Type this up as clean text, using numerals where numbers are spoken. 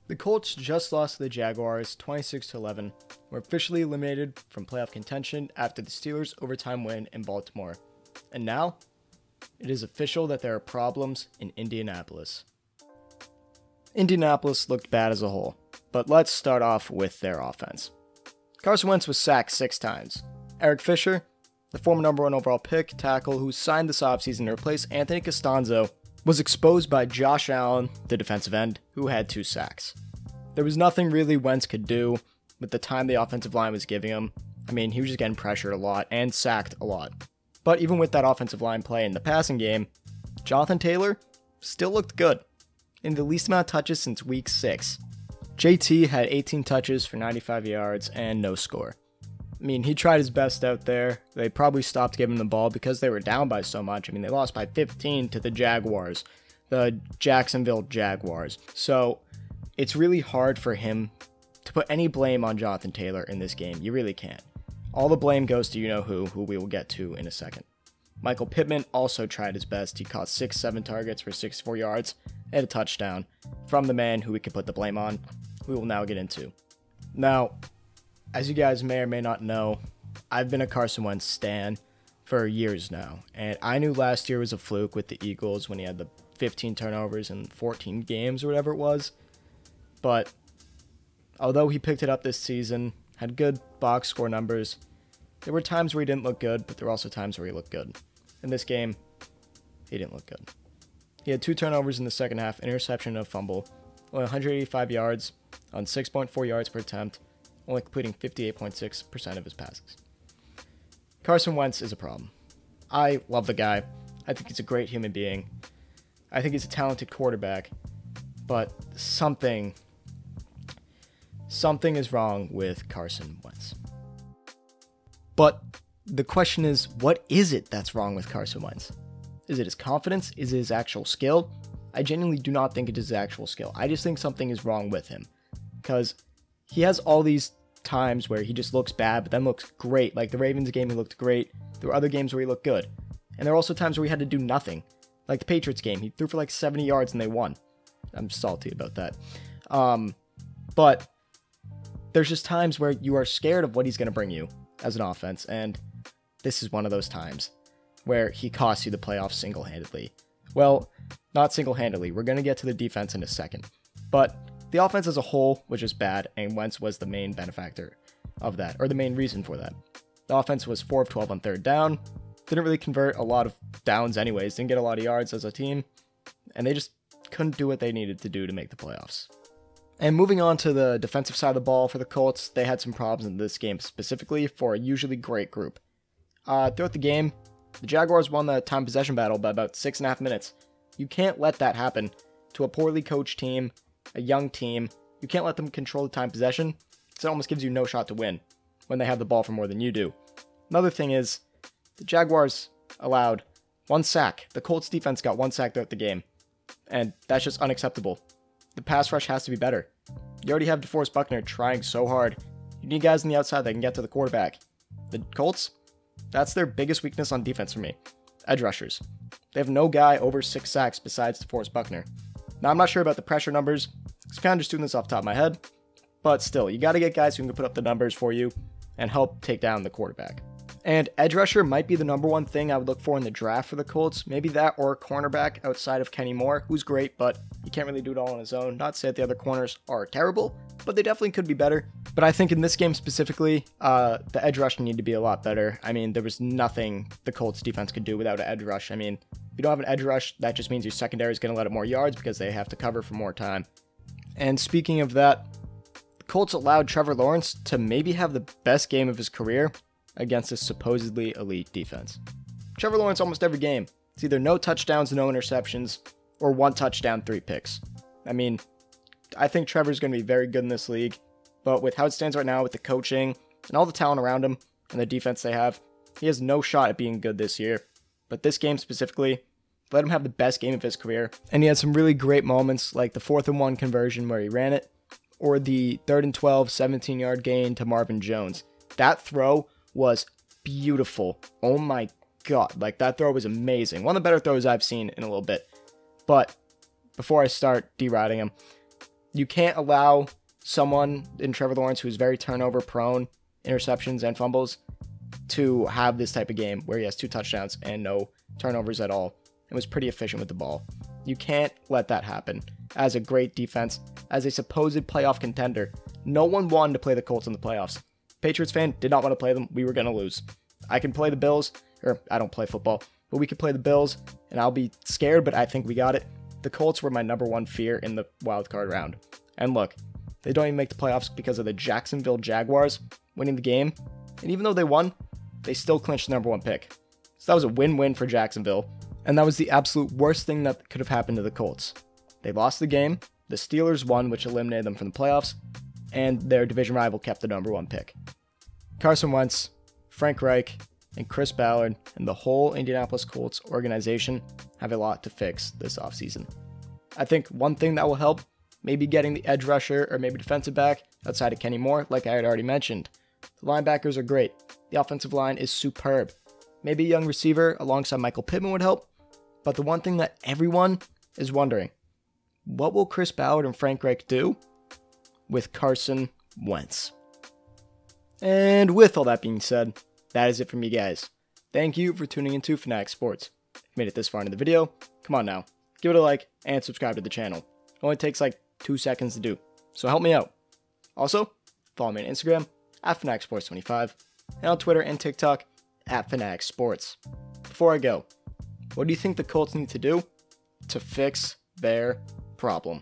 The Colts just lost to the Jaguars 26-11, were officially eliminated from playoff contention after the Steelers' overtime win in Baltimore. And now, it is official that there are problems in Indianapolis. Indianapolis looked bad as a whole, but let's start off with their offense. Carson Wentz was sacked 6 times. Eric Fisher, the former number 1 overall pick tackle who signed this offseason to replace Anthony Costanzo, was exposed by Josh Allen, the defensive end, who had 2 sacks. There was nothing really Wentz could do with the time the offensive line was giving him. I mean, he was just getting pressured a lot and sacked a lot. But even with that offensive line play in the passing game, Jonathan Taylor still looked good, in the least amount of touches since week 6. JT had 18 touches for 95 yards and no score. I mean, he tried his best out there. They probably stopped giving him the ball because they were down by so much. I mean, they lost by 15 to the Jaguars, the Jacksonville Jaguars. So it's really hard for him to put any blame on Jonathan Taylor in this game. You really can't. All the blame goes to you-know-who we will get to in a second. Michael Pittman also tried his best. He caught 6-7 targets for 64 yards and a touchdown from the man who we could put the blame on, we will now get into. Now, as you guys may or may not know, I've been a Carson Wentz stan for years now, and I knew last year was a fluke with the Eagles when he had the 15 turnovers in 14 games or whatever it was, but although he picked it up this season, had good box score numbers, there were times where he didn't look good, but there were also times where he looked good. In this game, he didn't look good. He had 2 turnovers in the second half, interception and a fumble, only 185 yards on 6.4 yards per attempt, only completing 58.6% of his passes. Carson Wentz is a problem. I love the guy. I think he's a great human being. I think he's a talented quarterback. But something is wrong with Carson Wentz. But the question is, what is it that's wrong with Carson Wentz? Is it his confidence? Is it his actual skill? I genuinely do not think it is his actual skill. I just think something is wrong with him. Because he has all these times where he just looks bad, but then looks great. Like the Ravens game, he looked great. There were other games where he looked good. And there were also times where he had to do nothing. Like the Patriots game, he threw for like 70 yards and they won. I'm salty about that. But there's just times where you are scared of what he's going to bring you as an offense. And this is one of those times where he costs you the playoffs single-handedly. Well, not single-handedly. We're going to get to the defense in a second. But the offense as a whole was just bad, and Wentz was the main benefactor of that, or the main reason for that. The offense was 4 of 12 on third down, didn't really convert a lot of downs anyways, didn't get a lot of yards as a team, and they just couldn't do what they needed to do to make the playoffs. And moving on to the defensive side of the ball for the Colts, they had some problems in this game specifically for a usually great group. Throughout the game, the Jaguars won the time possession battle by about 6.5 minutes. You can't let that happen to a poorly coached team, a young team. You can't let them control the time possession, because it almost gives you no shot to win when they have the ball for more than you do. Another thing is, the Jaguars allowed 1 sack. The Colts defense got 1 sack throughout the game, and that's just unacceptable. The pass rush has to be better. You already have DeForest Buckner trying so hard. You need guys on the outside that can get to the quarterback. The Colts, that's their biggest weakness on defense for me. Edge rushers. They have no guy over 6 sacks besides DeForest Buckner. Now, I'm not sure about the pressure numbers. I'm kind of just doing this off the top of my head. But still, you got to get guys who can put up the numbers for you and help take down the quarterback. And edge rusher might be the number one thing I would look for in the draft for the Colts. Maybe that or a cornerback outside of Kenny Moore, who's great, but he can't really do it all on his own. Not to say that the other corners are terrible, but they definitely could be better. But I think in this game specifically, the edge rush need to be a lot better. I mean, there was nothing the Colts defense could do without an edge rush. I mean, if you don't have an edge rush, that just means your secondary is going to let up more yards because they have to cover for more time. And speaking of that, the Colts allowed Trevor Lawrence to maybe have the best game of his career against a supposedly elite defense. Trevor Lawrence almost every game. It's either no touchdowns, no interceptions, or 1 touchdown, 3 picks. I mean, I think Trevor's going to be very good in this league, but with how it stands right now with the coaching and all the talent around him and the defense they have, he has no shot at being good this year. But this game specifically, let him have the best game of his career. And he had some really great moments like the 4th and 1 conversion where he ran it, or the 3rd and 12 17-yard gain to Marvin Jones. That throw was beautiful. Oh my god, like that throw was amazing. One of the better throws I've seen in a little bit. But before I start deriding him, You can't allow someone in Trevor Lawrence who's very turnover prone, interceptions and fumbles, to have this type of game where he has 2 touchdowns and no turnovers at all and was pretty efficient with the ball. You can't let that happen. As a great defense, as a supposed playoff contender, no one wanted to play the Colts in the playoffs. Patriots fan did not want to play them. We were going to lose. I can play the Bills, or I don't play football, but we could play the Bills, and I'll be scared, but I think we got it. The Colts were my number 1 fear in the wildcard round. And look, they don't even make the playoffs because of the Jacksonville Jaguars winning the game. And even though they won, they still clinched the number 1 pick. So that was a win-win for Jacksonville. And that was the absolute worst thing that could have happened to the Colts. They lost the game, the Steelers won, which eliminated them from the playoffs, and their division rival kept the number 1 pick. Carson Wentz, Frank Reich, and Chris Ballard, and the whole Indianapolis Colts organization have a lot to fix this offseason. I think one thing that will help, maybe getting the edge rusher or maybe defensive back outside of Kenny Moore, like I had already mentioned. The linebackers are great. The offensive line is superb. Maybe a young receiver alongside Michael Pittman would help. But the one thing that everyone is wondering, what will Chris Ballard and Frank Reich do with Carson Wentz? And with all that being said, that is it for me, guys. Thank you for tuning into Fanatic Sports. If you made it this far into the video, come on now, give it a like and subscribe to the channel. It only takes like 2 seconds to do, so help me out. Also, follow me on Instagram at FanaticSports25 and on Twitter and TikTok at Fanatic Sports. Before I go, what do you think the Colts need to do to fix their problem?